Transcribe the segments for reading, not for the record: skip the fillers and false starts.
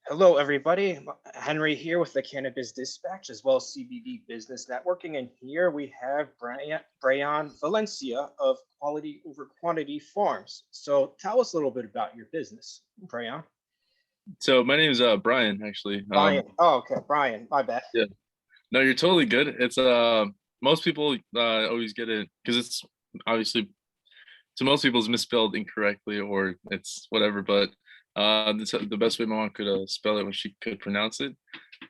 Hello, everybody. Henry here with the Cannabis Dispatch as well as CBD Business Networking. And here we have Brayan Valencia of Quality Over Quantity Farms. So tell us a little bit about your business, Brayan. So my name is Brian, actually. Brian. Oh, okay. Brian, my bad. Yeah, no, you're totally good. It's most people always get it because it's obviously to most people it's misspelled incorrectly or it's whatever. But the best way my mom could spell it when she could pronounce it.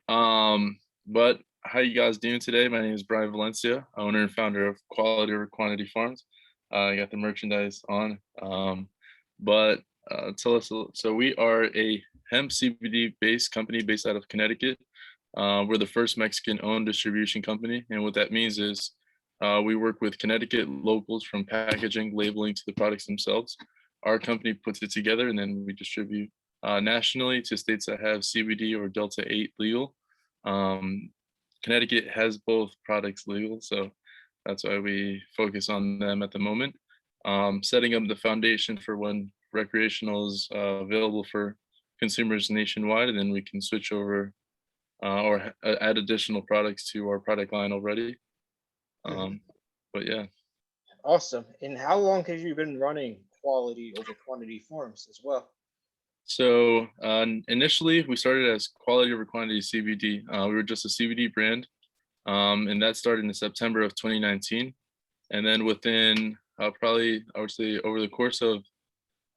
But how you guys doing today? My name is Brian Valencia, owner and founder of Quality Over Quantity Farms. I got the merchandise on. But tell us, so we are a hemp CBD based company based out of Connecticut. We're the first Mexican-owned distribution company, and what that means is we work with Connecticut locals from packaging, labeling to the products themselves. Our company puts it together, and then we distribute nationally to states that have CBD or Delta 8 legal. Um, Connecticut has both products legal, so that's why we focus on them at the moment. Setting up the foundation for when recreational is available for consumers nationwide, and then we can switch over or add additional products to our product line already. Mhm. Um, but yeah, Awesome. And how long have you been running Quality Over Quantity Farms as well? so initially we started as Quality Over Quantity CBD. We were just a CBD brand, and that started in September of 2019. And then within probably, I would say, over the course of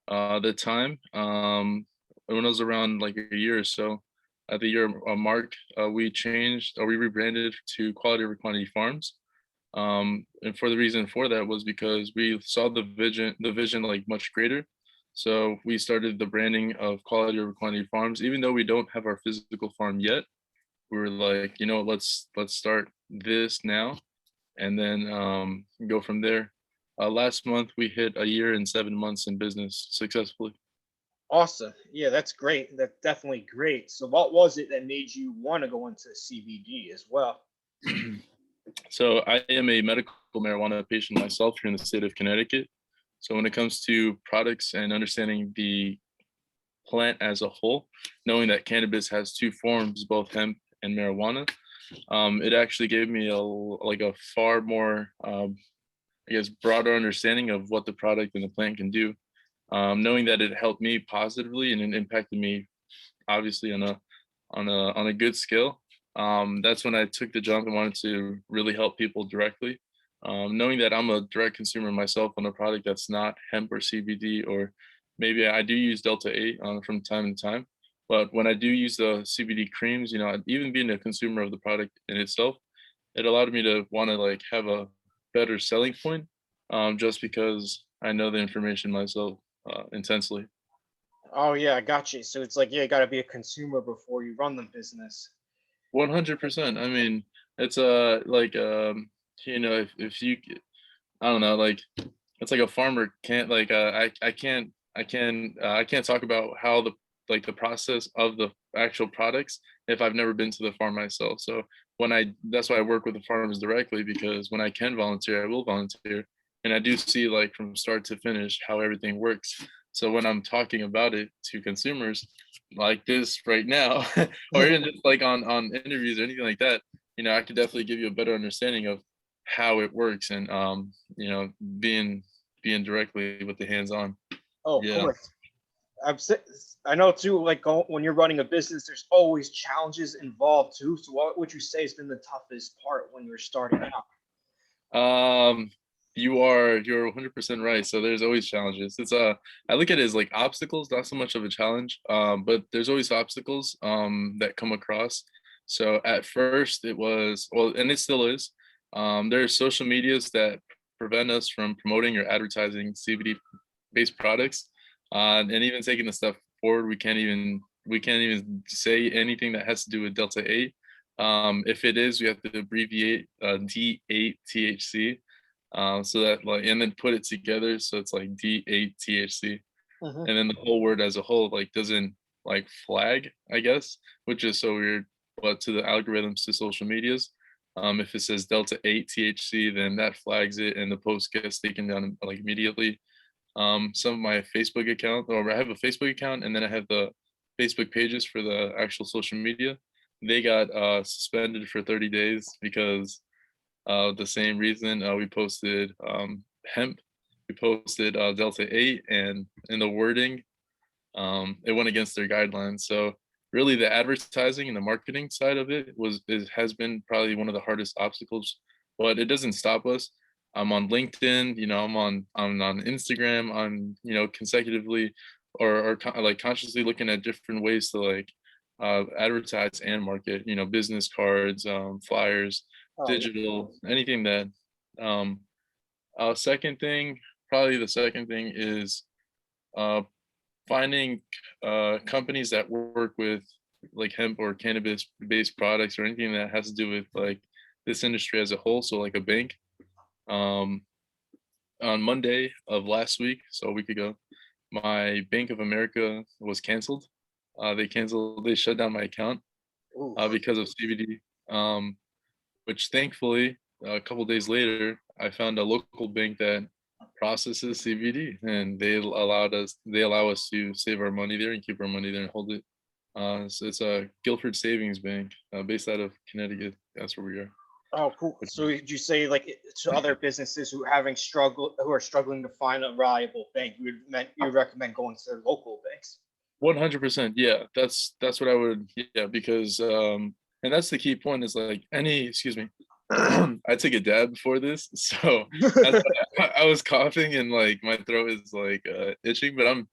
the time, when it was around like a year or so, at the year mark, we changed or we rebranded to Quality Over Quantity Farms. And for the reason for that was because we saw the vision like much greater. So we started the branding of Quality Over Quantity Farms, even though we don't have our physical farm yet. We were like, let's start this now, and then go from there. Last month we hit a year and 7 months in business successfully. Awesome. Yeah, that's great. That's definitely great. So what was it that made you want to go into CBD as well? So I am a medical marijuana patient myself here in the state of Connecticut. So when it comes to products and understanding the plant as a whole, knowing that cannabis has two forms, both hemp and marijuana, it actually gave me a far more I guess broader understanding of what the product and the plant can do. Knowing that it helped me positively and it impacted me obviously on a good scale. That's when I took the jump and wanted to really help people directly. Knowing that I'm a direct consumer myself on a product that's not hemp or CBD, or maybe I do use Delta 8 from time to time. But when I do use the CBD creams, even being a consumer of the product in itself, it allowed me to want to like have a better selling point, just because I know the information myself intensely. Oh yeah, I got you. So it's like, yeah, you got to be a consumer before you run the business. 100%. I mean, it's like if you I don't know, like it's like a farmer can't like I can't talk about how the process of the actual products if I've never been to the farm myself. So when I that's why I work with the farmers directly, because when I can volunteer, I will volunteer, and I do see like from start to finish how everything works. So when I'm talking about it to consumers like this right now, or even just like on interviews or anything like that, I could definitely give you a better understanding of how it works, and being being directly with the hands on. Oh, of Yeah. course. I know too. Like when you're running a business, there's always challenges involved too. So, what would you say has been the toughest part when you're starting out? Um, you're 100% right. So there's always challenges. It's I look at it as like obstacles, not so much of a challenge. But there's always obstacles that come across. So at first it was, well, and it still is. There's social medias that prevent us from promoting or advertising CBD based products. And even taking the step forward, we can't even say anything that has to do with Delta 8. If it is, we have to abbreviate D8 THC, so that like, and then put it together so it's like D8 THC, Hmm. and then the whole word as a whole like doesn't like flag, I guess, which is so weird. But to the algorithms to social medias, if it says Delta 8 THC, then that flags it, and the post gets taken down like immediately. Some of my Facebook account, or I have a Facebook account, and then I have the Facebook pages for the actual social media. They got suspended for 30 days because the same reason. We posted hemp, we posted Delta 8, and in the wording, it went against their guidelines. So really, the advertising and the marketing side of it has been probably one of the hardest obstacles, but it doesn't stop us. I'm on LinkedIn, I'm on Instagram, I'm consecutively like consciously looking at different ways to like advertise and market, business cards, flyers, Oh, yeah. digital, anything that um second thing, probably the second thing is uh finding companies that work with like hemp or cannabis based products or anything that has to do with like this industry as a whole. So like a bank. Um on Monday of last week, so a week ago, my Bank of America was canceled. They shut down my account Oof. because of CBD. Um, which thankfully, a couple days later, I found a local bank that processes CBD, and they allow us to save our money there and keep our money there and hold it. So it's a Guilford Savings Bank based out of Connecticut. That's where we are. Oh, cool. So would you say like to other businesses who are struggling to find a reliable bank, you would recommend going to local banks? 100%. Yeah, that's what I would. Yeah, because and that's the key point is like excuse me. I took a dab before this, so that's why I was coughing and like my throat is like itching, but I'm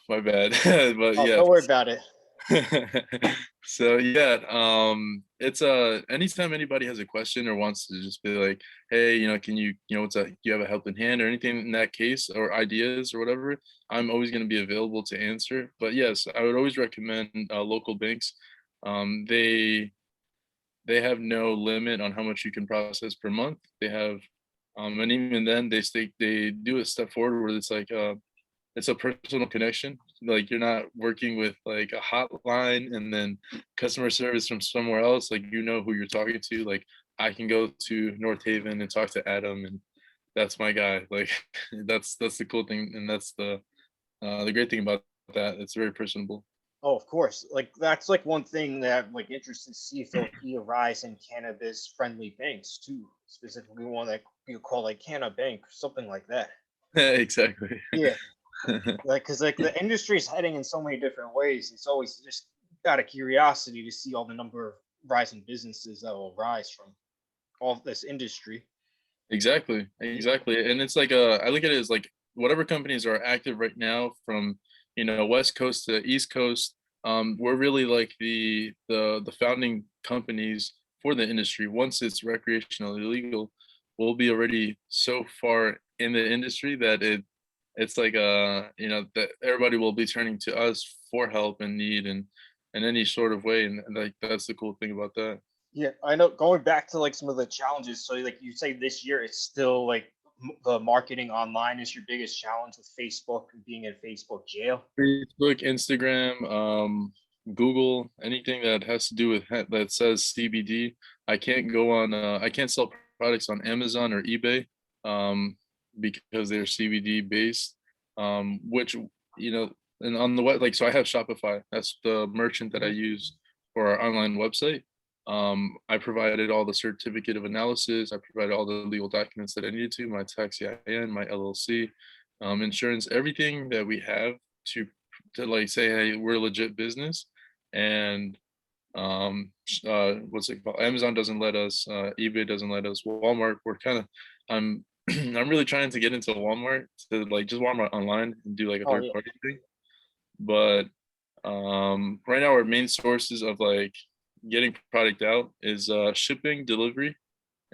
my bad. But Oh, yeah. don't worry about it. So yeah, it's anytime anybody has a question or wants to just be like, hey, can what's that? Do you have a helping hand or anything in that case or ideas or whatever? I'm always going to be available to answer. But yes, I would always recommend local banks. They have no limit on how much you can process per month. They have, and even then they do a step forward where it's a personal connection. Like you're not working with like a hotline and then customer service from somewhere else. Like who you're talking to. Like I can go to North Haven and talk to Adam, and that's my guy. Like that's the cool thing, and that's the great thing about that. It's very personable. Oh, of course. Like that's like one thing that I'm like interested to see if there'll be a rise in cannabis friendly banks too. Specifically one that you call like Canna Bank, something like that. Exactly. Yeah. Like because like the industry is heading in so many different ways. It's always just out of curiosity to see all the number of rising businesses that will rise from all of this industry. Exactly, Yeah. exactly, and it's like I look at it as like whatever companies are active right now, from West Coast to East Coast. We're really like the founding companies for the industry. Once it's recreationally illegal, we'll be already so far in the industry that it's like that everybody will be turning to us for help and need and in any sort of way, and like that's the cool thing about that. Yeah, I know. Going back to like some of the challenges, so like you say this year, it's still like the marketing online is your biggest challenge with Facebook and being in Facebook jail. Facebook, Instagram, Google, anything that has to do with that says CBD. I can't sell products on Amazon or eBay, um, because they're CBD based. Which and on the web, like so, I have Shopify. That's the merchant that I Mhm. use for our online website. I provided all the certificate of analysis. I provided all the legal documents that I needed to, my tax EIN, my LLC, insurance, everything that we have to like say, hey, we're a legit business. And what's it called? Amazon doesn't let us, eBay doesn't let us, Walmart. We're kind of I'm I'm really trying to get into Walmart to like just Walmart online and do like a Oh third yeah. party thing. But right now our main sources of like getting product out is shipping, delivery,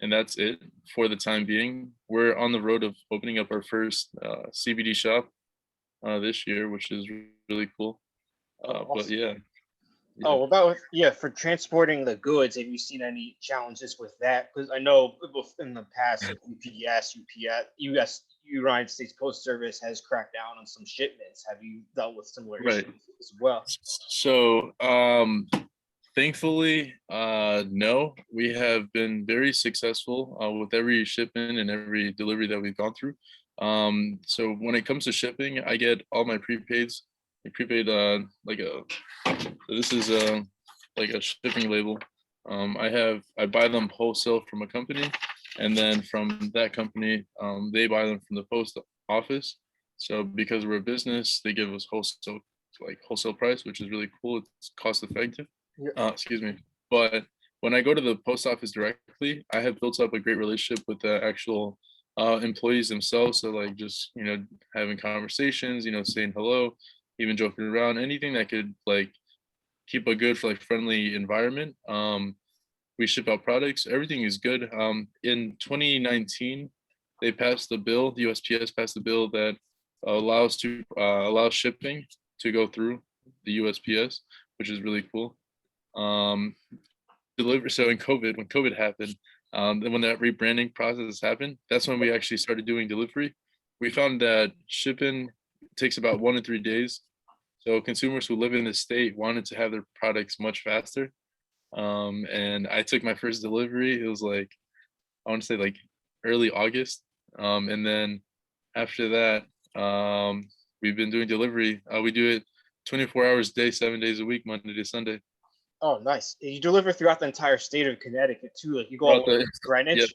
and that's it for the time being. We're on the road of opening up our first CBD shop this year, which is really cool. Oh, But awesome. yeah, yeah, Oh, about yeah, for transporting the goods, have you seen any challenges with that? Because I know in the past, like UPS, United States Post Service has cracked down on some shipments. Have you dealt with similar right. issues as well? So thankfully, no, we have been very successful with every shipment and every delivery that we've gone through. So when it comes to shipping, I get all my prepaids prepaid like a this is like a shipping label. I buy them wholesale from a company, and then from that company, they buy them from the post office. So because we're a business, they give us wholesale price, which is really cool. It's cost effective. Yeah. Excuse me. But when I go to the post office directly, I have built up a great relationship with the actual employees themselves. So like just having conversations, saying hello, even joking around, anything that could like keep a good like friendly environment. We ship out products. Everything is good. In 2019, they passed the bill. The USPS passed the bill that allows shipping to go through the USPS, which is really cool. Um, Deliver. So in COVID, when COVID happened, and when that rebranding process happened, that's when we actually started doing delivery. We found that shipping takes about 1 to 3 days. So consumers who live in the state wanted to have their products much faster. And I took my first delivery. It was like I want to say like early August. And then after that, we've been doing delivery. We do it 24 hours a day, 7 days a week, Monday to Sunday. Oh, nice. You deliver throughout the entire state of Connecticut too. Like you go all Throughout the way the to Greenwich.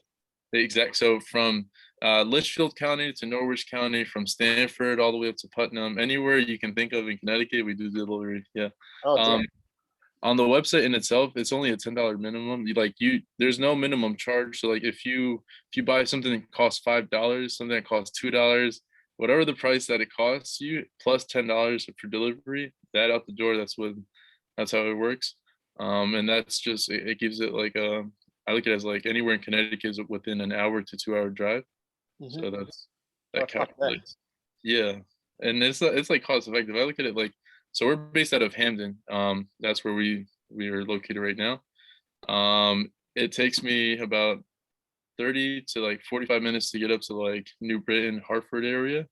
Yep, exact. So from Litchfield County to Norwich County, from Stanford all the way up to Putnam, anywhere you can think of in Connecticut, we do delivery. Yeah. Oh, damn. Um, on the website in itself, it's only a $10 minimum. There's no minimum charge. So like if you buy something that costs $5, something that costs $2, whatever the price that it costs you, plus $10 for delivery, that out the door. That's how it works. And that's just it gives it like I look at it as like anywhere in Connecticut is within an hour to 2 hour drive. Mm-hmm. So that That's not bad. calculates. Yeah, and it's like cost effective. I look at it like so we're based out of Hamden. That's where we are located right now. It takes me about 30 to like 45 minutes to get up to like New Britain, Hartford area.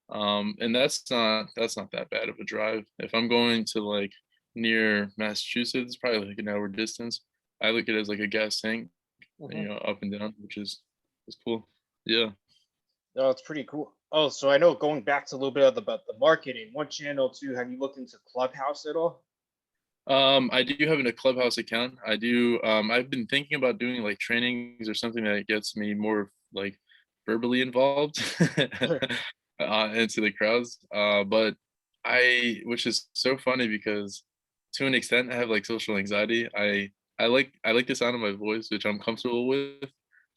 And that's not that bad of a drive. If I'm going to like near Massachusetts, it's probably like an hour distance. I look at it as like a gas tank, Mm-hmm. up and down, which is cool. Yeah. Oh, it's pretty cool. Oh, so I know going back to a little bit of about the marketing, one channel too. Have you looked into Clubhouse at all? I do have a Clubhouse account. I do. I've been thinking about doing like trainings or something that gets me more like verbally involved into the crowds. But which is so funny because to an extent, I have like social anxiety. I like the sound of my voice, which I'm comfortable with.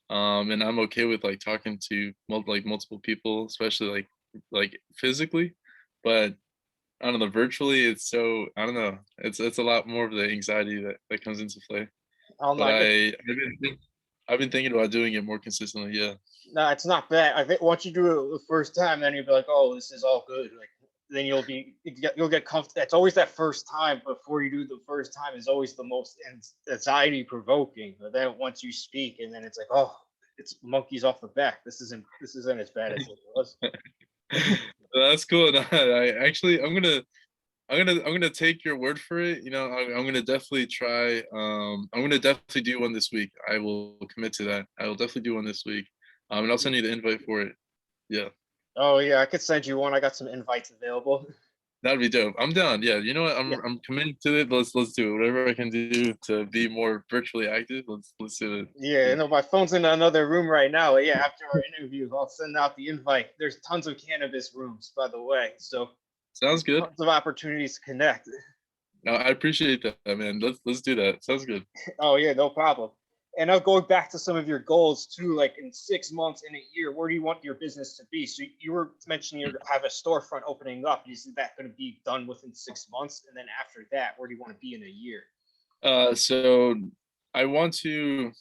And I'm okay with like talking to multiple people, especially like physically. But I don't know, virtually it's so I don't know. It's a lot more of the anxiety that comes into play. Oh no, But I get. I've been thinking about doing it more consistently. Yeah. No, it's not bad. I think once you do it the first time, then you'll be like, oh, this is all good. Like then you'll get comfortable. It's always that first time before you do the first time is always the most anxiety provoking. But then once you speak, and then it's like, oh, it's monkeys off the back. This isn't as bad as it was. That's cool. No, I'm gonna take your word for it. I'm gonna definitely try. I'm gonna definitely do one this week. I will commit to that. I will definitely do one this week. And I'll send you the invite for it. Yeah. Oh yeah, I could send you one. I got some invites available. That'd be dope. I'm down. Yeah, you know what? I'm Yeah, I'm committed to it. Let's do it. Whatever I can do to be more virtually active. Let's do it. yeah. No, my phone's in another room right now. But yeah, after our interview, I'll send out the invite. There's tons of cannabis rooms, by the way, so Sounds good. tons of opportunities to connect. No, I appreciate that, man. Let's do that. Sounds good. Oh yeah, no problem. And now going back to some of your goals too, like in 6 months, in a year, where do you want your business to be? So you were mentioning you have a storefront opening up. Is that going to be done within 6 months? And then after that, where do you want to be in a year? So I want to.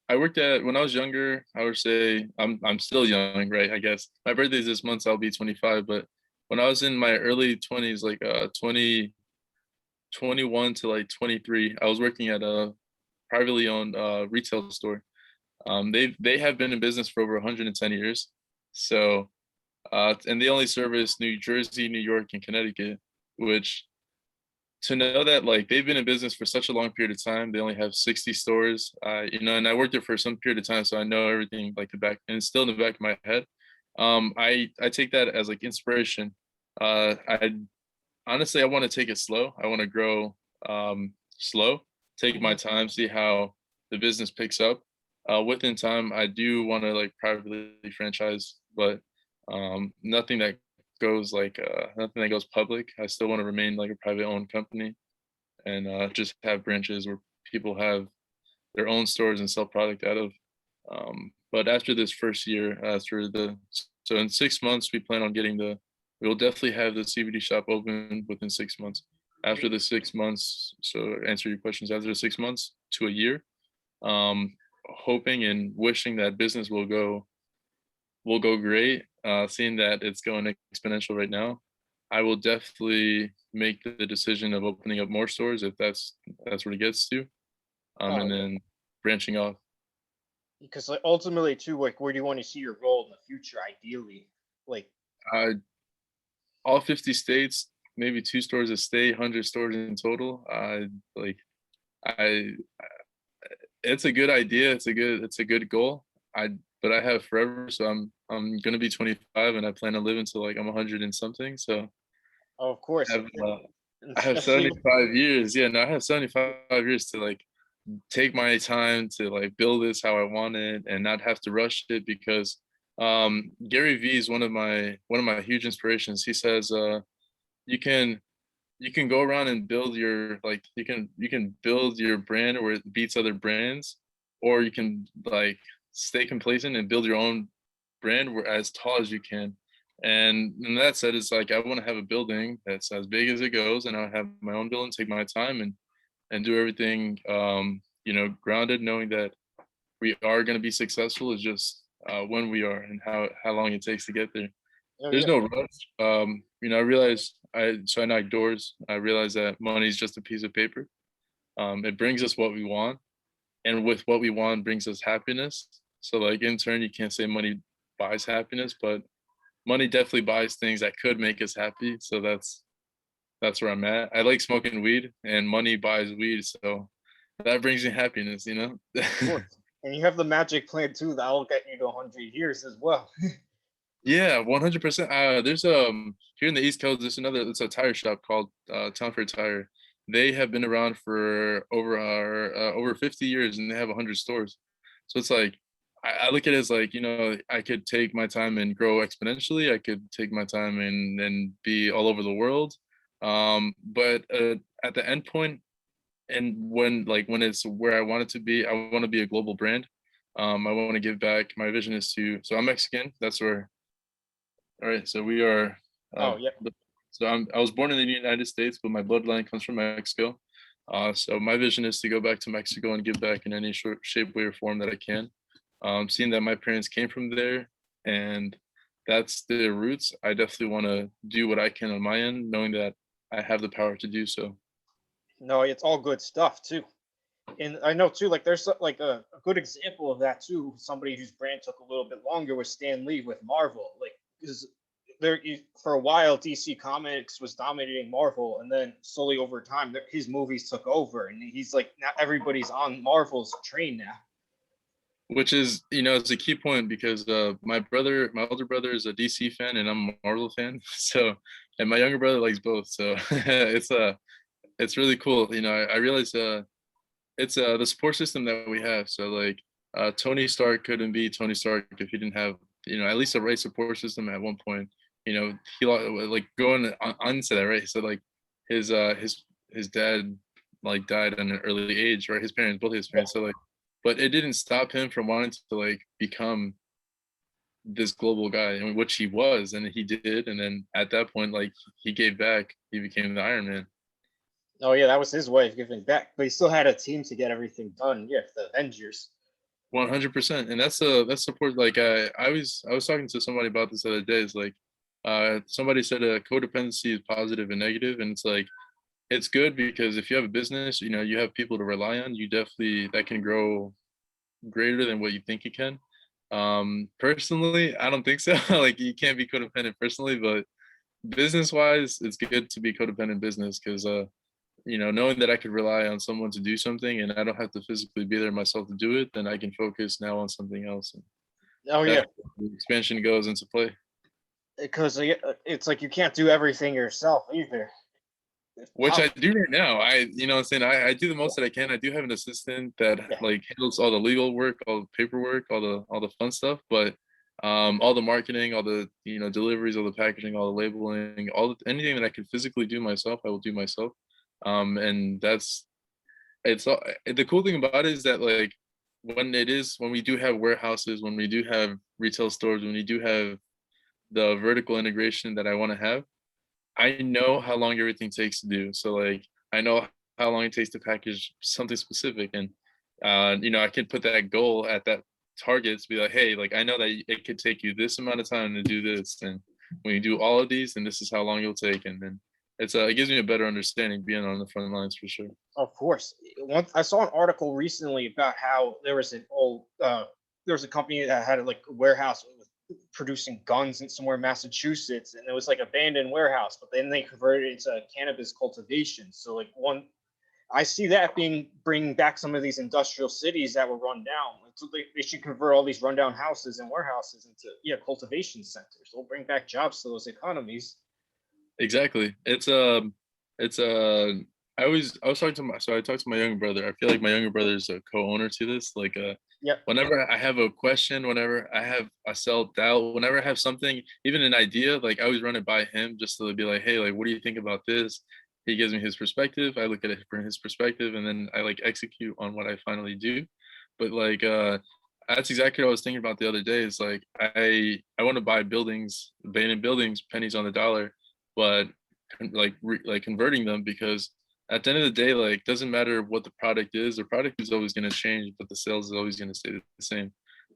I worked at when I was younger. I would say I'm still young, right? I guess my birthday's this month, so I'll be 25. But when I was in my early 20s, like 21 to like 23, I was working at a privately owned retail store. They have been in business for over 110 years. So and they only service New Jersey, New York, and Connecticut, which to know that like they've been in business for such a long period of time, they only have 60 stores, and I worked there for some period of time, so I know everything like the back, and it's still in the back of my head. I take that as like inspiration. I honestly, I want to take it slow. I want to grow slow, take my Mhm. time, see how the business picks up. Within time, I do want to like privately franchise, but nothing that goes like nothing that goes public. I still want to remain like a private owned company and just have branches where people have their own stores and sell product out of. But after this first year, so in 6 months, we plan on getting we'll definitely have the CBD shop open within 6 months. After the 6 months, so answer your questions, after the 6 months to a year, um, hoping and wishing that business will go great. Seeing that it's going exponential right now, I will definitely make the decision of opening up more stores if that's what it gets to, Oh and yeah, then branching off. because like ultimately too, like where do you want to see your role in the future? Ideally, like Uh, all 50 states, maybe 2 stores a state, 100 stores in total. Like I it's a good idea. It's a good goal. But I have forever, so I'm gonna be 25 and I plan to live until like I'm 100 and something. So oh, of I course, have I have especially 75 years. Yeah, no, I have 75 years to like take my time to like build this how I want it and not have to rush it because Gary Vee is one of my huge inspirations. He says you can you can go around and build your like you can build your brand where it beats other brands, or you can like stay complacent and build your own brand where as tall as you can. And that said, it's like I want to have a building that's as big as it goes, and I have my own building, take my time and do everything grounded, knowing that we are going to be successful. Is just when we are and how long it takes to get there. oh There's yeah, no rush. I realize I knock doors. I realize that money is just a piece of paper. It brings us what we want, and with what we want brings us happiness. So like in turn, you can't say money buys happiness, but money definitely buys things that could make us happy. So that's where I'm at. I like smoking weed, and money buys weed, so that brings me happiness. of course. And you have the magic plan too that'll get you to 100 years as well. Yeah, 100%. There's here in the East Coast, it's a tire shop called Town Fair Tire. They have been around for over 50 years, and they have 100 stores. So it's like I look at it as like, I could take my time and grow exponentially. I could take my time and be all over the world. But at the end point, and when it's where I want it to be, I want to be a global brand. I want to give back. My vision is so I'm Mexican. That's where all right, so we are. Uh, Oh yeah. the- I was born in the United States, but my bloodline comes from Mexico. So my vision is to go back to Mexico and give back in any short shape, way, or form that I can. Seeing that my parents came from there, and that's their roots, I definitely want to do what I can on my end, knowing that I have the power to do so. No, it's all good stuff too. And I know too, like there's like a good example of that too. Somebody whose brand took a little bit longer was Stan Lee with Marvel. Like, because for a while DC Comics was dominating Marvel, and then slowly over time his movies took over, and he's like now everybody's on Marvel's train now. Which is, it's a key point because my older brother is a DC fan and I'm a Marvel fan. So, and my younger brother likes both. So it's really cool. I realize it's the support system that we have. So like Tony Stark couldn't be Tony Stark if he didn't have at least a right support system at one point. He like going onto that, right. So like his uh his his dad like died at an early age, right? His parents, both his Yeah. parents. So like, but it didn't stop him from wanting to like become this global guy, which he was, and he did. And then at that point, like he gave back. He became the Iron Man. Oh yeah, that was his way of giving back, but he still had a team to get everything done. Yeah, the Avengers. 100%, and that's support. Like I was talking to somebody about this the other day. It's like somebody said codependency is positive and negative, and it's like it's good because if you have a business, you have people to rely on. You definitely that can grow greater than what you think it can. Personally, I don't think so. Like you can't be codependent personally, but business wise, it's good to be codependent business because knowing that I could rely on someone to do something and I don't have to physically be there myself to do it, then I can focus now on something else. And Oh that's yeah, where the expansion goes into play. because it's like you can't do everything yourself either. which How? I do right now. What I'm saying, I do the most that I can. I do have an assistant that Yeah. like handles all the legal work, all the paperwork, all the fun stuff, but all the marketing, all the deliveries, all the packaging, all the labeling, anything that I can physically do myself, I will do myself. And that's it's all, the cool thing about it is that like when we do have warehouses, when we do have retail stores, when we do have the vertical integration that I want to have, I know how long everything takes to do. So like I know how long it takes to package something specific, and I can put that goal at that target to be like, hey, like I know that it could take you this amount of time to do this, and when you do all of these, then this is how long it'll take, and then it gives me a better understanding being on the front lines for sure. Of course. Once I saw an article recently about how there was a company that had like a warehouse with producing guns in somewhere in Massachusetts, and it was like abandoned warehouse, but then they converted it into cannabis cultivation. So like I see that being bringing back some of these industrial cities that were run down. So they should convert all these rundown houses and warehouses into cultivation centers. They'll bring back jobs to those economies. Exactly. It's I was talking to I talked to my younger brother. I feel like my younger brother is a co-owner to this. Like Yep. whenever I have a question, whenever I have a self-doubt, whenever I have something, even an idea, like I always run it by him just to be like, hey, like what do you think about this? He gives me his perspective. I look at it from his perspective, and then I like execute on what I finally do. But like that's exactly what I was thinking about the other day. Is like I want to buy buildings, abandoned buildings, pennies on the dollar, but like converting them, because at the end of the day, like doesn't matter what the product is, the product is always going to change, but the sales is always going to stay the same.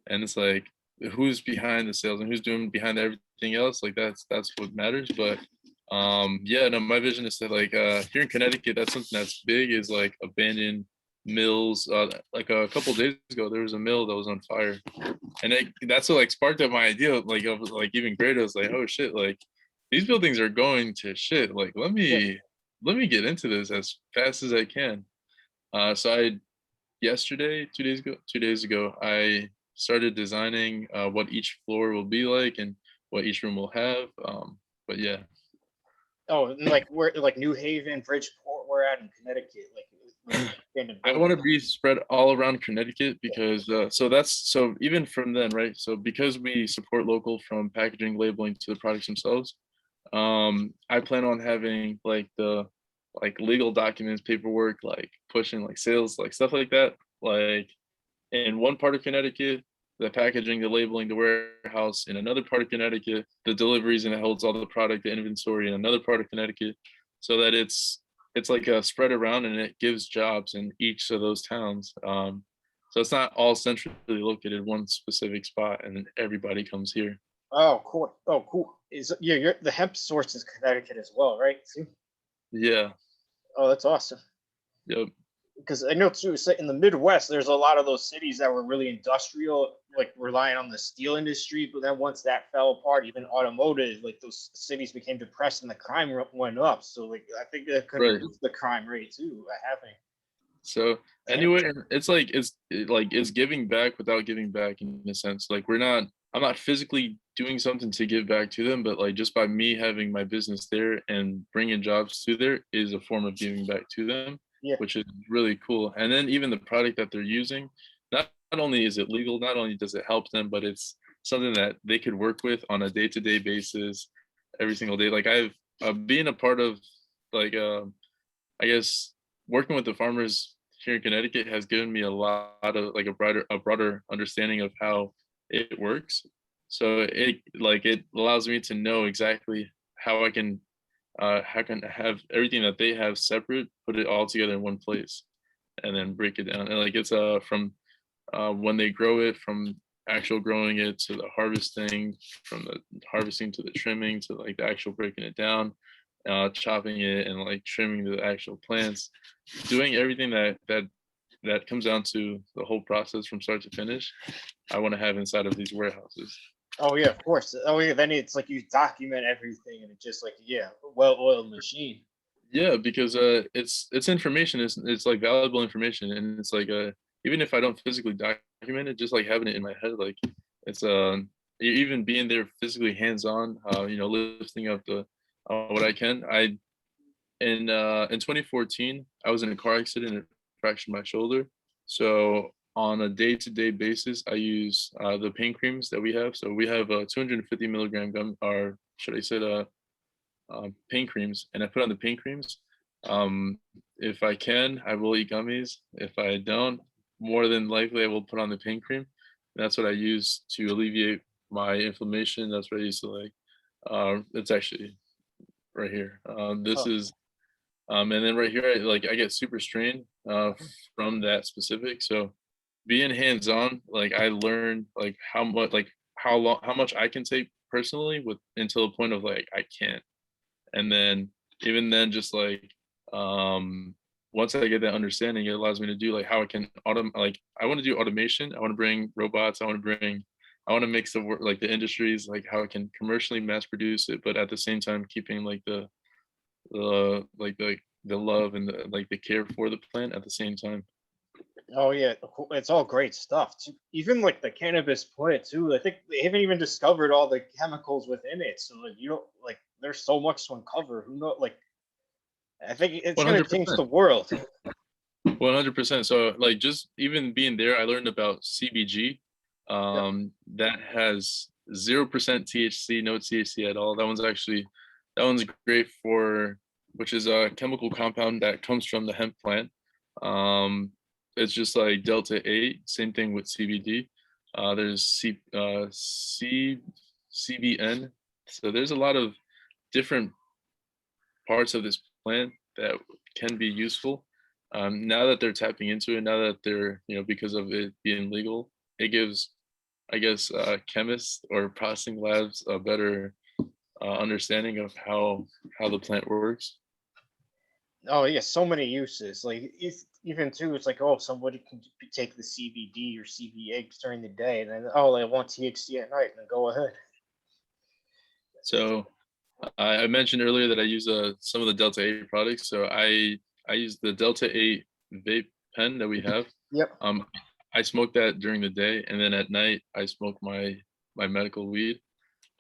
And it's like who's behind the sales and who's doing behind everything else, like that's what matters. But yeah, no, my vision is to like here in Connecticut, that's something that's big, is like abandoned mills. Like a couple days ago there was a mill that was on fire, and that's what like sparked up my idea, like of like even greater. I was like, oh shit, like these buildings are going to shit. Like Yeah. let me get into this as fast as I can. So I yesterday, 2 days ago, I started designing what each floor will be like and what each room will have. But yeah, Oh, and like we're like New Haven, Bridgeport, we're at in Connecticut, like abandoned I want buildings. to be spread all around Connecticut, because so even from then, right? So because we support local from packaging, labeling to the products themselves, I plan on having like the like legal documents, paperwork, like pushing like sales, like stuff like that, like in one part of Connecticut, the packaging, the labeling, the warehouse in another part of Connecticut, the deliveries, and it holds all the product, the inventory in another part of Connecticut, so that it's like a spread around, and it gives jobs in each of those towns. So it's not all centrally located in one specific spot, and then everybody comes here. Oh, cool. Oh, cool. You're the hemp source is Connecticut as well, right? See? Yeah. Oh, that's awesome. Yep. Because I know too, so in the Midwest, there's a lot of those cities that were really industrial, like relying on the steel industry. But then once that fell apart, even automotive, like those cities became depressed and the crime went up. So like I think that could Right. reduce the crime rate too by having So hemp. anyway, it's like it's giving back without giving back, in a sense. Like I'm not physically doing something to give back to them, but like just by me having my business there and bringing jobs to there is a form of giving back to them, Yeah. which is really cool. And then even the product that they're using, not only is it legal, not only does it help them, but it's something that they could work with on a day-to-day basis every single day. Like I've being a part of like I guess working with the farmers here in Connecticut has given me a lot of like a broader understanding of how it works. So it allows me to know exactly how I can have everything that they have separate, put it all together in one place, and then break it down. And like it's from when they grow it, from actual growing it to the harvesting, from the harvesting to the trimming to like the actual breaking it down, chopping it and like trimming the actual plants, doing everything that comes down to the whole process from start to finish. I want to have inside of these warehouses. Oh yeah, of course. Oh yeah, then it's like you document everything and it's just like well-oiled machine. Yeah, because it's information. It's like valuable information, and it's like even if I don't physically document it, just like having it in my head, like it's even being there physically hands on, lifting up the what I can. in 2014, I was in a car accident and fractured my shoulder. So on a day-to-day basis, I use the pain creams that we have. So we have 250 milligram gum, or should I say pain creams, and I put on the pain creams. If I can, I will eat gummies. If I don't, more than likely I will put on the pain cream. And that's what I use to alleviate my inflammation. That's what I use to like. It's actually right here. This Oh, is and then right here, I get super strained from that specific. So being hands-on, like I learned like how much, like how much I can take personally with until the point of like I can't. And then even then, just like um, once I get that understanding, it allows me to do like how I can like I want to do automation. I want to bring robots. I want to mix the work like the industries, like how I can commercially mass produce it, but at the same time keeping like the love and the like the care for the plant at the same time. oh yeah, it's all great stuff. Even like the cannabis plant too. I think they haven't even discovered all the chemicals within it. So like you don't like there's so much to uncover. Who know? Like I think it's One gonna hundred change percent. the world. 100%. So like just even being there, I learned about CBG. Yep. That has 0% THC, no THC at all. That one's great for, which is a chemical compound that comes from the hemp plant. Um, it's just like Delta 8, same thing with CBD. There's CBN. So there's a lot of different parts of this plant that can be useful. Now that they're tapping into it, now that they're, because of it being legal, it gives, I guess, chemists or processing labs a better understanding of how the plant works. Oh yeah, so many uses. Like even too, it's like oh somebody can take the CBD or CBA during the day, and then oh they want THC at night, then go ahead. So I mentioned earlier that I use some of the Delta 8 products. So I use the Delta 8 vape pen that we have. Yep. Um, I smoke that during the day, and then at night I smoke my medical weed.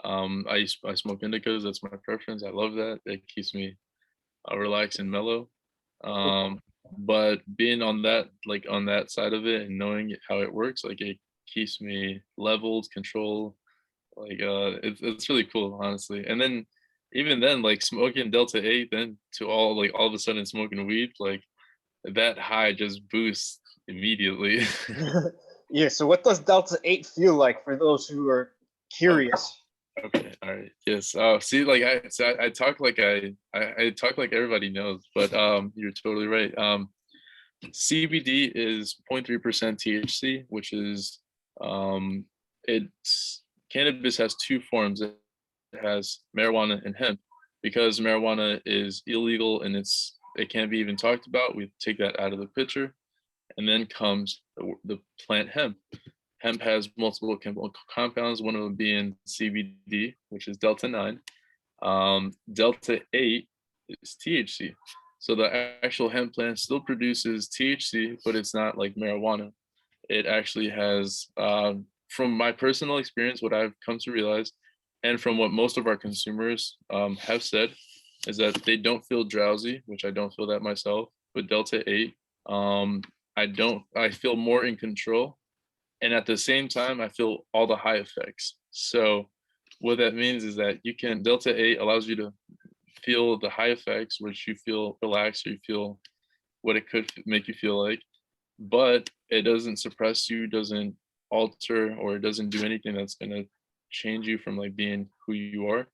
I smoke indicas. That's my preference. I love that. It keeps me relaxed and mellow. Um, but being on that on that side of it and knowing how it works, like it keeps me leveled, control. It's really cool, honestly. And then even then, like smoking Delta 8, then to all of a sudden smoking weed, like that high just boosts immediately. Yeah. So what does Delta 8 feel like for those who are Oh, curious? okay, all right, yes. Oh, see, like I talk like I talk like everybody knows, but you're totally right. CBD is 0.3% THC, which is it's cannabis has two forms. It has marijuana and hemp. Because marijuana is illegal and it can't be even talked about, we take that out of the picture. And then comes the plant hemp. Hemp has multiple chemical compounds, one of them being CBD, which is Delta 9. Delta 8 is THC. So the actual hemp plant still produces THC, but it's not like marijuana. It actually has, from my personal experience, what I've come to realize, and from what most of our consumers have said, is that they don't feel drowsy, which I don't feel that myself. With Delta 8, I feel more in control. And at the same time, I feel all the high effects. So what that means is that Delta 8 allows you to feel the high effects, which you feel relaxed or you feel what it could make you feel like, but it doesn't suppress you, doesn't alter, or it doesn't do anything that's going to change you from like being who you are.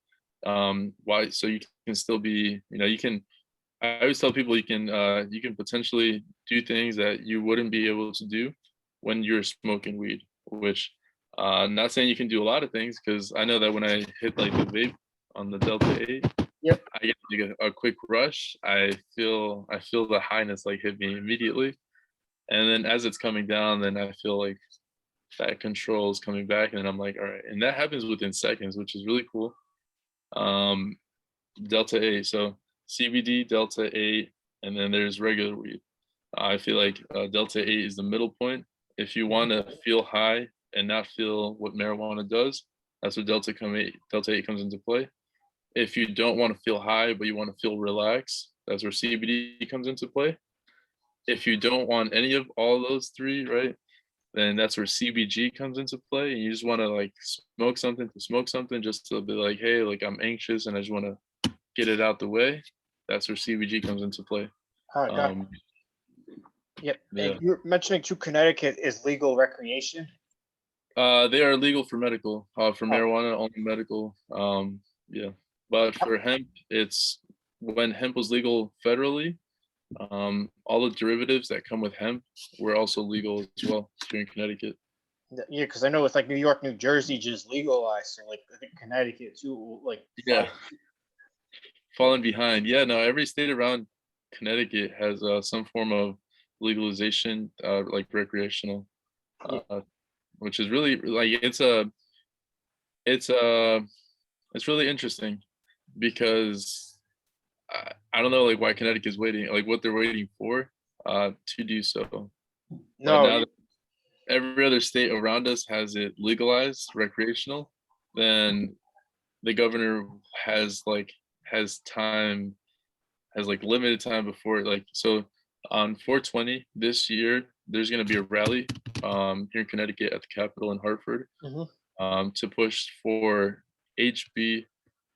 Why? So you can still be, you can, I always tell people you can potentially do things that you wouldn't be able to do when you're smoking weed, which not saying you can do a lot of things, because I know that when I hit like the vape on the Delta 8, Yep. I get like a quick rush. I feel the highness like hit me immediately. And then as it's coming down, then I feel like that control is coming back, and then I'm like, all right. And that happens within seconds, which is really cool. Um, Delta 8. So CBD, Delta 8, and then there's regular weed. I feel like Delta 8 is the middle point. If you want to feel high and not feel what marijuana does, that's where Delta 8 comes into play. If you don't want to feel high, but you want to feel relaxed, That's where CBD comes into play. If you don't want any of all those three, right, then that's where CBG comes into play. And you just want to like smoke something just to be like, hey, like I'm anxious and I just want to get it out the way. That's where CBG comes into play. Oh, God. Um, Yep. yeah. And you're mentioning too, Connecticut is legal recreation. They are legal for medical, for Oh, marijuana, only medical. Yeah. But for hemp, it's when hemp was legal federally, all the derivatives that come with hemp were also legal as well here in Connecticut. yeah, because I know it's like New York, New Jersey just legalized, so like I think Connecticut too will like Yeah, follow. falling behind. Yeah, no, every state around Connecticut has some form of legalization, like recreational, Yeah. uh, which is really like it's a it's really interesting because I don't know like why Connecticut's waiting, like what they're waiting for to do so. But No, now that every other state around us has it legalized recreational, then the governor has like has time has like limited time before like so on 420 this year there's going to be a rally here in Connecticut at the Capitol in Hartford mhm. to push for HB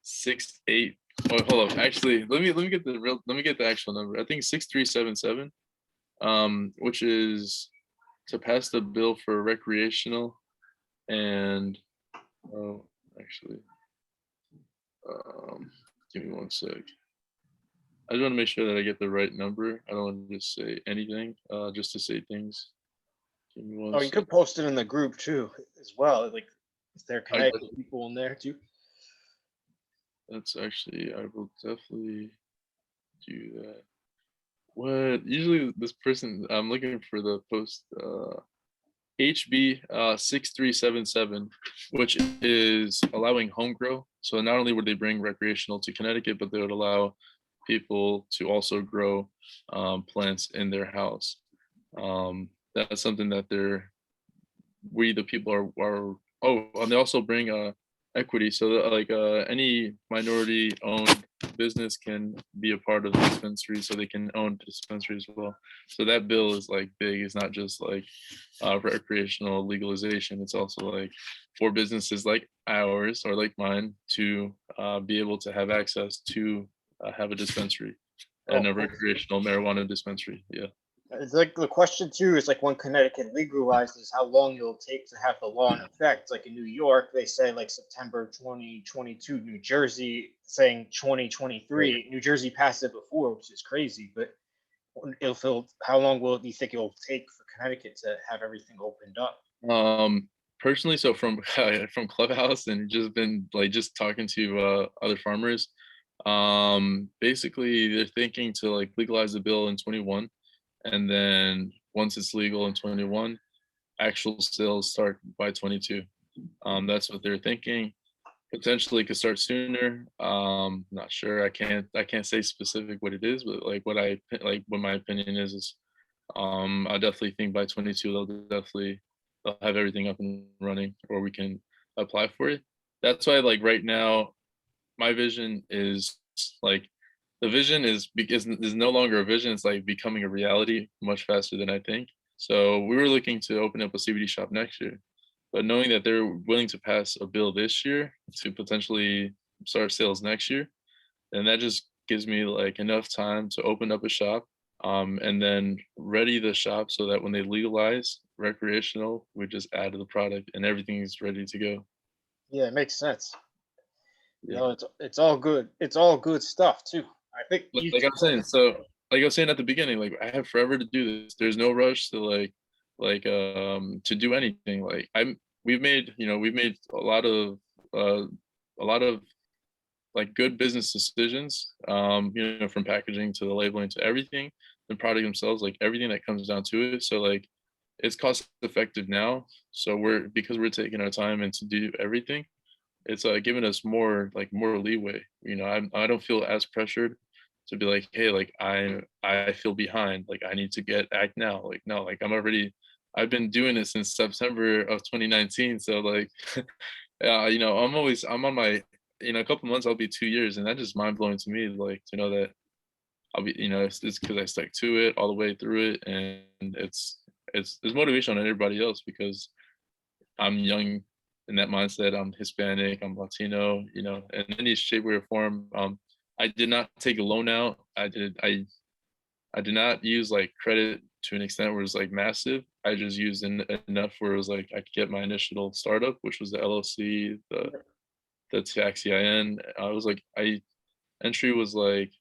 68. Oh, hold up. Actually, let me get the actual number. I think 6377, which is to pass the bill for recreational and oh, actually, um, give me one sec. I just want to make sure that I get the right number. I don't want to just say anything, just to say things. Give me one Oh, you sec. could post it in the group too, as well. Like, if there are I got Connecticut people in there too. That's actually, I will definitely do that. What usually this person I'm looking for the post HB 6377, which is allowing home grow. So not only would they bring recreational to Connecticut, but they would allow people to also grow plants in their house. That's something that we the people are oh, and they also bring equity so that like any minority owned business can be a part of the dispensary so they can own the dispensary as well. So that bill is like big. It's not just like recreational legalization. It's also like for businesses like ours or like mine to be able to have access to have a dispensary and Oh, a cool. recreational marijuana dispensary. Yeah. It's like the question too is like when Connecticut legalizes, how long it'll take to have the law in effect. Like in New York, they say like September 2022. New Jersey saying Right. 2023. New Jersey passed it before, which is crazy. But how long will you think it will take for Connecticut to have everything opened up? Um, Personally, so from from Clubhouse and just been like just talking to other farmers, basically they're thinking to like legalize the bill in 21, and then once it's legal in 21, actual sales start by 22. That's what they're thinking. Potentially could start sooner. Not sure. I can't say specific what it is, but like what my opinion is I definitely think by 22 they'll have everything up and running, or we can apply for it. That's why like right now my vision is like the vision is no longer a vision. It's like becoming a reality much faster than I think. So we were looking to open up a CBD shop next year, but knowing that they're willing to pass a bill this year to potentially start sales next year, then that just gives me like enough time to open up a shop, and then ready the shop so that when they legalize recreational, we just add to the product and everything is ready to go. Yeah, it makes sense. Yeah. It's all good. It's all good stuff too. I think you. Like I'm saying, so like I was saying at the beginning, like I have forever to do this. There's no rush to to do anything. Like we've made uh a lot of like good business decisions, from packaging to the labeling to everything, the product themselves, like everything that comes down to it. So like it's cost effective now. So because we're taking our time and to do everything, it's giving us more leeway. I don't feel as pressured to be like, hey, like I feel behind, like I need to get act now. Like no, like I've been doing it since September of 2019. So like I'm on my, in a couple months I'll be 2 years, and that's just mind blowing to me, like to know that I'll be, it's because I stuck to it all the way through it, and it's motivation on everybody else because I'm young in that mindset. I'm Hispanic, I'm Latino, in any shape, way, or form. I did not take a loan out. I did not use like credit to an extent where it was like massive. I just used enough where it was like I could get my initial startup, which was the LLC, the tax EIN. I was like, entry was like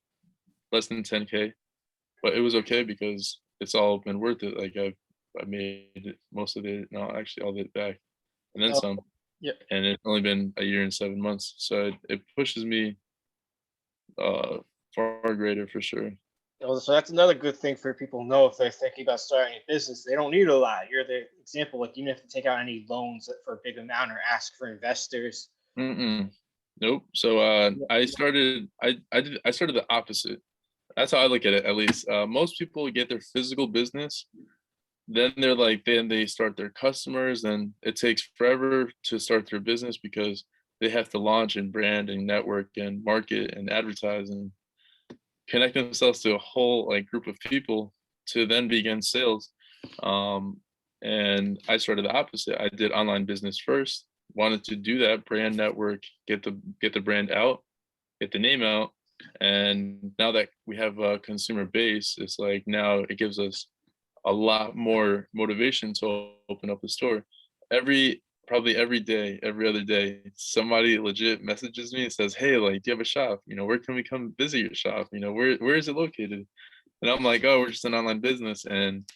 less than 10K, but it was okay because it's all been worth it. Like I made it, most of it, no, actually all of it back and then Oh, some. yeah. And it's only been a year and 7 months. So it pushes me far greater for sure. So that's another good thing for people to know if they're thinking about starting a business. They don't need a lot. You're the example. Like you don't have to take out any loans for a big amount or ask for investors. Mm-mm. Nope. So I started I started the opposite. That's how I look at it, at least. Most people get their physical business, then then they start their customers, and it takes forever to start their business because they have to launch and brand and network and market and advertise and connect themselves to a whole like group of people to then begin sales. Um, and I started the opposite. I did online business first, wanted to do that brand network, get the brand out, get the name out. And now that we have a consumer base, it's like now it gives us a lot more motivation to open up a store. Probably every day, every other day, somebody legit messages me and says, "Hey, like, do you have a shop? Where can we come visit your shop? Where is it located?" And I'm like, "Oh, we're just an online business." And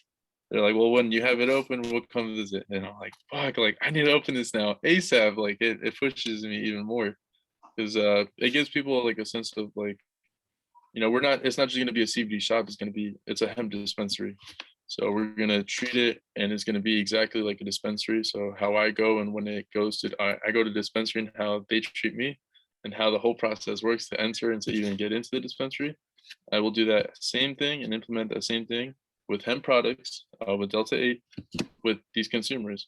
they're like, "Well, when you have it open, we'll come visit." And I'm like, "Fuck, like I need to open this now ASAP." Like it pushes me even more because it gives people like a sense of like, it's not just gonna be a CBD shop, it's a hemp dispensary. So we're gonna treat it and it's gonna be exactly like a dispensary. So how I go and when it goes to I go to dispensary and how they treat me and how the whole process works to enter and to even get into the dispensary. I will do that same thing and implement that same thing with hemp products, with Delta 8, with these consumers,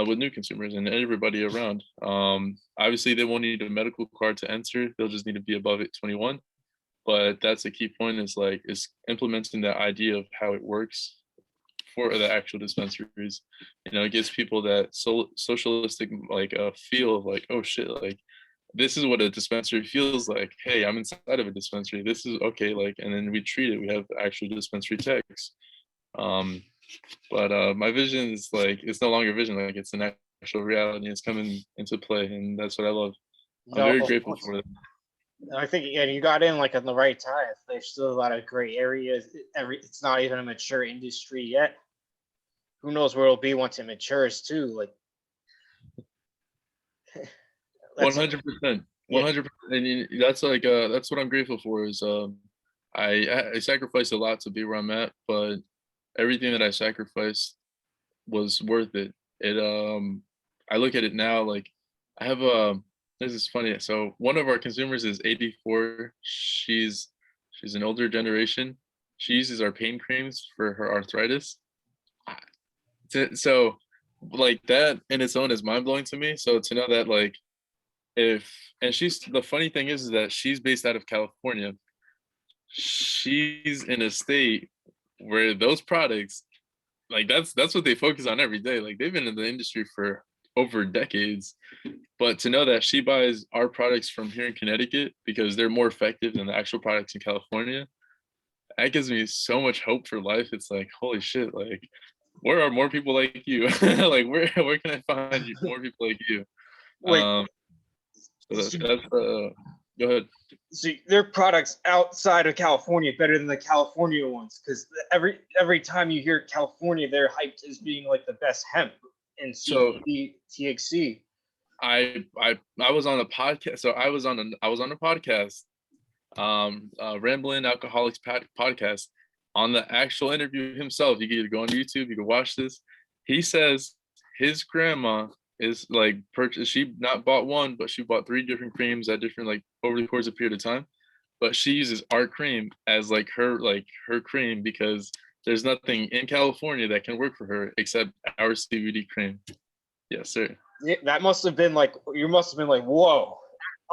with new consumers and everybody around. Obviously, they won't need a medical card to enter. They'll just need to be above 21. But that's a key point is implementing that idea of how it works for the actual dispensaries. It gives people that socialistic like feel of like, oh shit, like this is what a dispensary feels like. Hey, I'm inside of a dispensary. This is okay, like, and then we treat it. We have actual dispensary techs. Um, but my vision is like it's no longer vision, like it's an actual reality. It's coming into play, and that's what I love. I'm No, very of grateful course. for that. I think you got in like at the right time. There's still a lot of gray areas. It's not even a mature industry yet. Who knows where it'll be once it matures too? Like One that's hundred percent, yeah. 100%. And that's what I'm grateful for. Is I sacrificed a lot to be where I'm at, but everything that I sacrificed was worth it. I look at it now like I have a. This is funny. So one of our consumers is 84. She's an older generation. She uses our pain creams for her arthritis. So like that in its own is mind blowing to me. So to know that like if and she's the funny thing is that she's based out of California. She's in a state where those products like that's what they focus on every day. Like they've been in the industry for over decades. But to know that she buys our products from here in Connecticut because they're more effective than the actual products in California, that gives me so much hope for life. It's like, holy shit, like where are more people like you? Like where can I find more people like you? Wait, Um so so, that's go ahead. so their products outside of California better than the California ones because every time you hear California, they're hyped as being like the best hemp and So CBD, THC. I was on a podcast. So I was on a podcast, Rambling Alcoholics podcast. On the actual interview himself, you can either go on YouTube, you can watch this. He says his grandma is like purchased. She not bought one, but she bought 3 different creams at different like over the course of a period of time. But she uses our cream as like her cream because there's nothing in California that can work for her except our CBD cream. Yes, sir. Yeah, that must have been like you must have been like, whoa,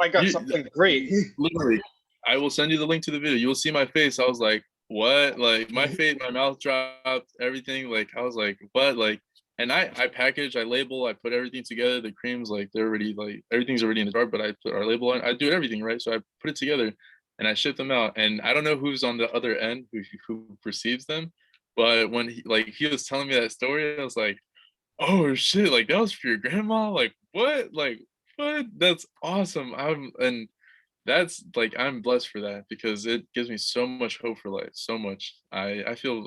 I got You something great. literally, I will send you the link to the video. You will see my face. I was like, what? Like my face, my mouth dropped, everything. Like I was like, what? Like, and I package, I label, I put everything together. The creams, like they're already like everything's already in the jar, but I put our label on. I do everything right, so I put it together and I ship them out. And I don't know who's on the other end who receives them, but when he was telling me that story, I was like, oh shit, like that was for your grandma? Like what? Like what? That's awesome. And that's like I'm blessed for that because it gives me so much hope for life, so much. I feel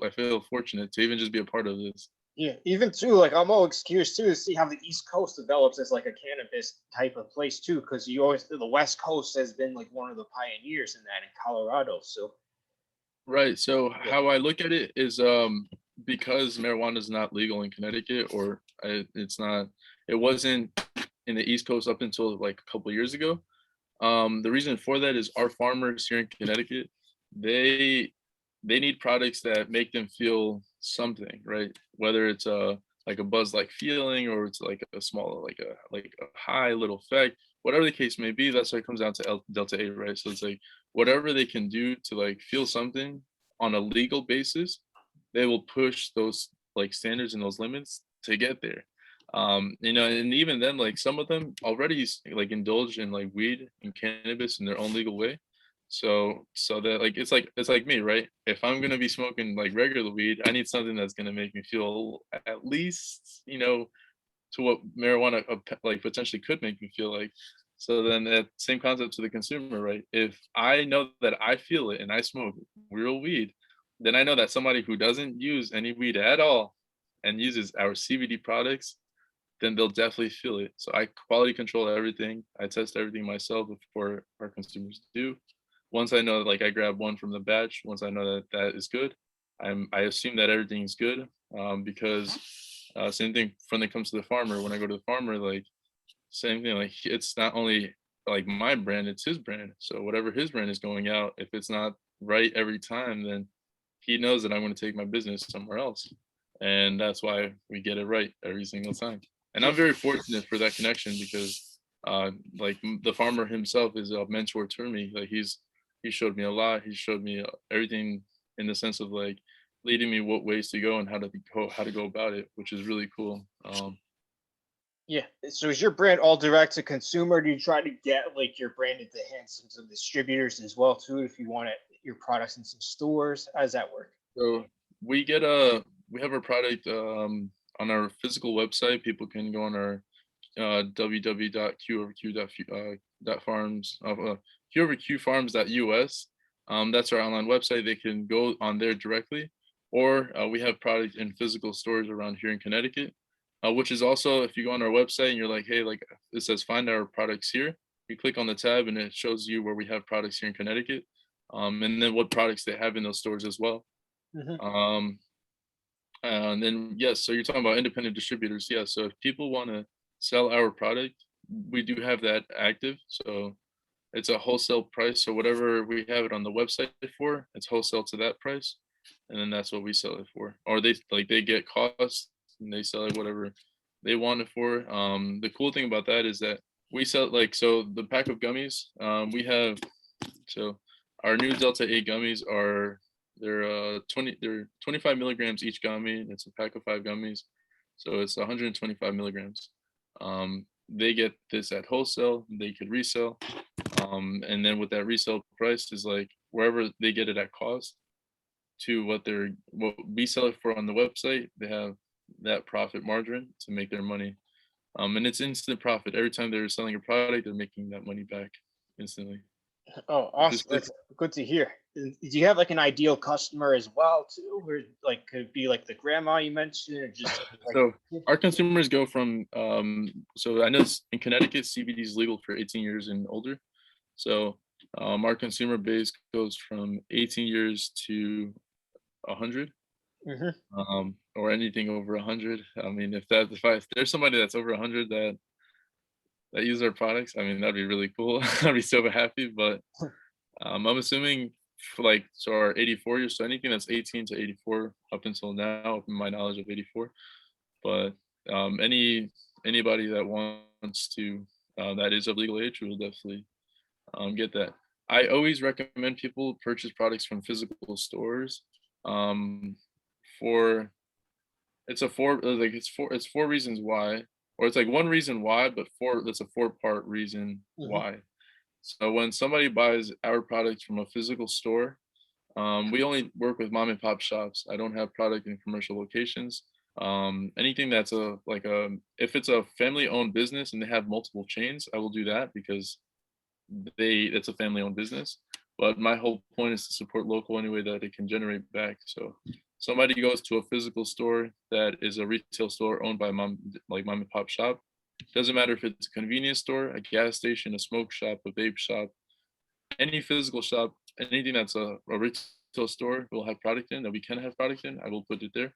fortunate to even just be a part of this. Yeah, even too, like I'm always curious too to see how the East Coast develops as like a cannabis type of place too, because you always the West Coast has been like one of the pioneers in that in Colorado. So Right. So yeah, how I look at it is because marijuana is not legal in Connecticut or it's not it wasn't in the East Coast up until like a couple years ago. The reason for that is our farmers here in Connecticut, they they need products that make them feel something, right? Whether it's a like a buzz like feeling or it's like a small like a high little effect, whatever the case may be, that's why it comes down to delta 8, right? So it's like whatever they can do to like feel something on a legal basis, they will push those like standards and those limits to get there. And even then, like some of them already like indulge in like weed and cannabis in their own legal way. So that like it's like me, right? If I'm gonna be smoking like regular weed, I need something that's gonna make me feel at least, to what marijuana like potentially could make me feel like. So then that same concept to the consumer, right? If I know that I feel it and I smoke real weed, then I know that somebody who doesn't use any weed at all and uses our CBD products, then they'll definitely feel it. So I quality control everything. I test everything myself before our consumers do. Once I know, like I grab one from the batch, once I know that that is good, I assume that everything's good, because same thing when it comes to the farmer. When I go to the farmer, like same thing. Like it's not only like my brand, it's his brand. So whatever his brand is going out, if it's not right every time, then he knows that I'm going to take my business somewhere else. And that's why we get it right every single time. And yeah, I'm very fortunate for that connection because the farmer himself is a mentor to me. Like he showed me a lot. He showed me everything in the sense of like leading me what ways to go and how to go about it, which is really cool. yeah. So is your brand all direct to consumer? Do you try to get like your brand into the hands of some distributors as well too, if you want it, your products in some stores? How does that work? So we get a we have our product on our physical website. People can go on our www.qoverq.farms qoverqfarms.us. That's our online website. They can go on there directly, or we have product in physical stores around here in Connecticut, which is also if you go on our website and you're like, hey, like it says find our products here. You click on the tab and it shows you where we have products here in Connecticut, and then what products they have in those stores as well. Hmm. Um, and then yes, so you're talking about independent distributors. Yeah, so if people want to sell our product, we do have that active. So it's a wholesale price. So whatever we have it on the website for, it's wholesale to that price, and then that's what we sell it for. Or they get cost and they sell it whatever they want it for. The cool thing about that is that we sell like so the pack of gummies. We have so our new Delta 8 gummies are they're 25 milligrams each gummy. It's a pack of 5 gummies, so it's 125 milligrams. They get this at wholesale. They could resell, and then with that resale price is like wherever they get it at cost to what we sell it for on the website. They have that profit margin to make their money, and it's instant profit every time they're selling a product. They're making that money back instantly, Oh, which is awesome. good. That's good to hear. And do you have like an ideal customer as well too, or like could it be like the grandma you mentioned, or just like So our consumers go from so I know in Connecticut CBD is legal for 18 years and older. So our consumer base goes from 18 years to 100, Mhm. or anything over 100. I mean, if there's somebody that's over 100 that use our products, I mean that'd be really cool. I'd be so happy. But I'm assuming for like so our 84 years, so anything that's 18 to 84 up until now, from my knowledge of 84. But anybody that wants to that is of legal age will definitely get that. I always recommend people purchase products from physical stores. Um, for it's a four like it's four reasons why, or it's like one reason why, but four that's a four-part reason Hmm. why. So when somebody buys our products from a physical store, we only work with mom and pop shops. I don't have product in commercial locations. Anything that's if it's a family owned business and they have multiple chains, I will do that because it's a family owned business. But my whole point is to support local any way that it can generate back. So somebody goes to a physical store that is a retail store owned by mom and pop shop. Doesn't matter if it's a convenience store, a gas station, a smoke shop, a vape shop, any physical shop, anything that's a retail store will have product in that we can have product in. I will put it there.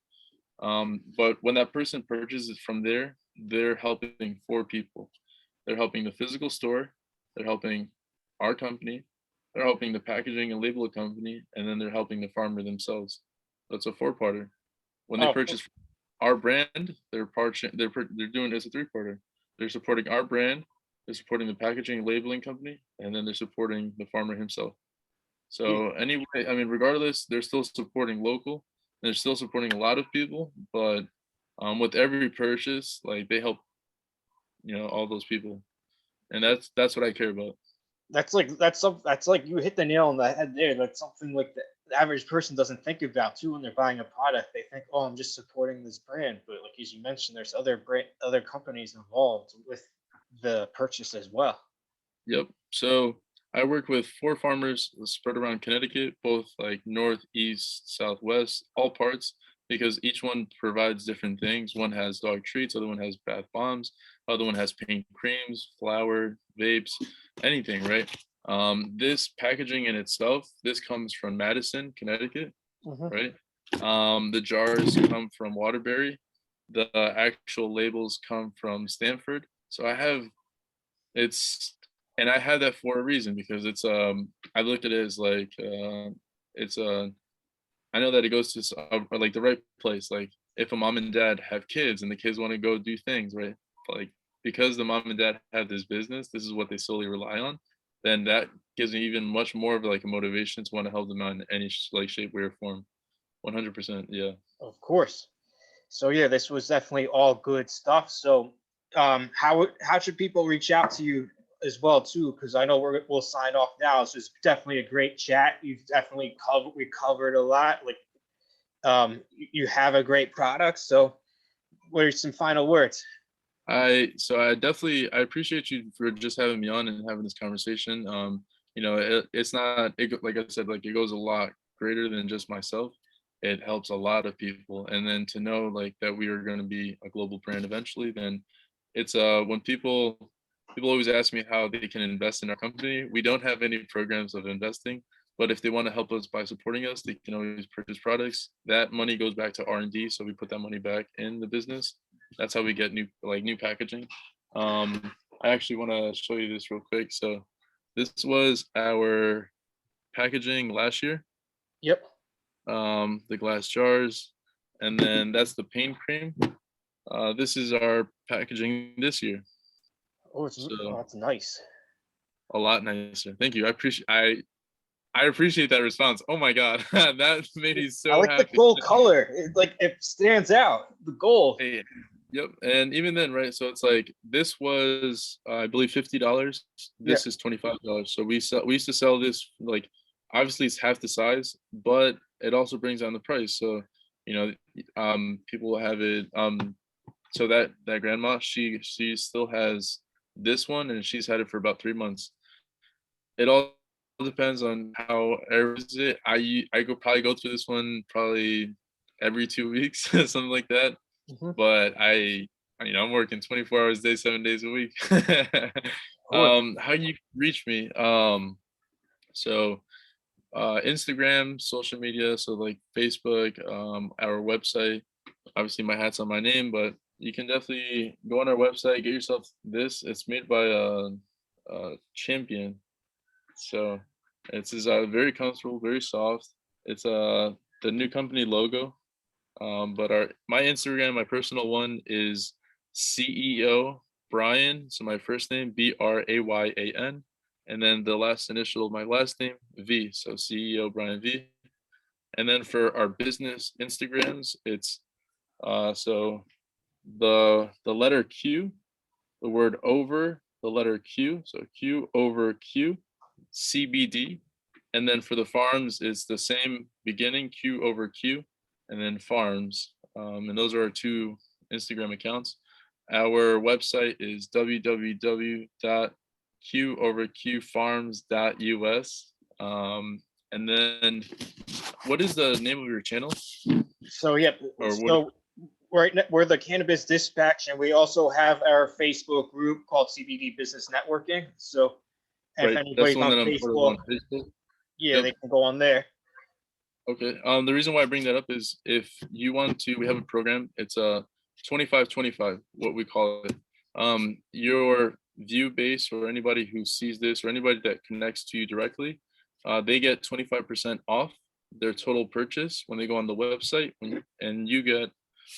But when that person purchases from there, they're helping four people. They're helping the physical store, they're helping our company, they're helping the packaging and label company, and then they're helping the farmer themselves. That's a four-parter. When they Oh, purchase our brand, they're doing it's a three-parter. They're supporting our brand, they're supporting the packaging and labeling company, and then they're supporting the farmer himself. yeah, So anyway, I mean, regardless, they're still supporting local. They're still supporting a lot of people, but with every purchase, like they help, all those people, and that's what I care about. that's like you hit the nail on the head there. That's something like the average person doesn't think about too when they're buying a product. They think, "Oh, I'm just supporting this brand," but like as you mentioned, there's other companies involved with the purchase as well. Yep. So I work with four farmers spread around Connecticut, both like north, east, southwest, all parts, because each one provides different things. One has dog treats, other one has bath bombs, other one has paint creams, flour, vapes, anything, right? This packaging in itself, this comes from Madison, Connecticut, Hmm. right? The jars come from Waterbury. The actual labels come from Stanford. So it's and I had that for a reason because I looked at it as like it's I know that it goes to like the right place. Like if a mom and dad have kids and the kids want to go do things, right? Like because the mom and dad have this business, this is what they solely rely on. Then that gives me even much more of like a motivation to want to help them out in any like shape, way, or form. 100%. Yeah. Of course. So yeah, this was definitely all good stuff. So how should people reach out to you as well too? Because I know we'll sign off now. This is definitely a great chat. You've definitely covered a lot. Like you have a great product. So what are some final words? I appreciate you for just having me on and having this conversation. It's not like I said, like it goes a lot greater than just myself. It helps a lot of people, and then to know like that we are going to be a global brand eventually, then it's when people always ask me how they can invest in our company. We don't have any programs of investing, but if they want to help us by supporting us, they can always purchase products. That money goes back to R&D, so we put that money back in the business. That's how we get new packaging. I actually want to show you this real quick. So this was our packaging last year, Yep. the glass jars, and then that's the paint cream. This is our packaging this year. Oh, So that's nice. a lot nicer. Thank you. I appreciate that response. Oh my god, that made me I so like the happy. gold color. It stands out. The gold. Hey, yep. And even then, right? So it's like this was, I believe, $50. Yeah. This is $25. So we used to sell this like obviously it's half the size, but it also brings down the price. So you know, people will have it. So that grandma, she still has this one, and she's had it for about 3 months. It all depends on how air is it. I go probably go through this one probably every 2 weeks, something like that. Hmm. But I'm working 24 hours a day, 7 days a week. Of course. How you reach me? So Instagram, social media, so like Facebook, our website. Obviously, my hat's on my name, but you can definitely go on our website, get yourself this. It's made by a champion. So it's very comfortable, very soft. It's the new company logo. But my Instagram, my personal one is CEO Brayan. So my first name Bryan, and then the last initial of my last name, V. So CEO Brian V. And then for our business Instagrams, it's so the letter Q, the word over, the letter Q, so Q over Q, CBD. And then for the farms, it's the same beginning, Q over Q, and then farms. And those are our two Instagram accounts. Our website is www.qoverqfarms.us. And then what is the name of your channel? So yep. Or what? So we're the Cannabis Dispatch, and we also have our Facebook group called CBD Business Networking. So if Right, that's anybody's the one on that I'm part of Facebook, on Facebook. yeah, Yep. they can go on there. Okay. The reason why I bring that up is if you want to, we have a program. It's a 25-25, what we call it. Your view base or anybody who sees this or anybody that connects to you directly, they get 25% off their total purchase when they go on the website, and you get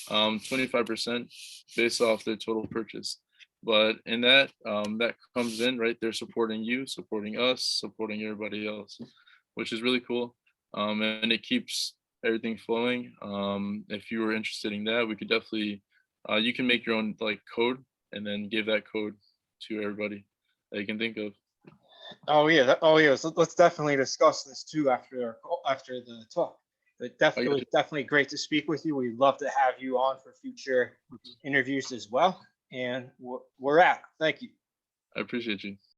25% based off their total purchase. But in that, that comes in, right? They're supporting you, supporting us, supporting everybody else, which is really cool. And it keeps everything flowing. If you were interested in that, we could definitely, you can make your own like code and then give that code to everybody that you can think of. Oh yeah, oh yeah. So let's definitely discuss this too after the talk. But I it got was definitely great to speak with you. We'd love to have you on for future you. interviews as well. And we're out. Thank you. I appreciate you.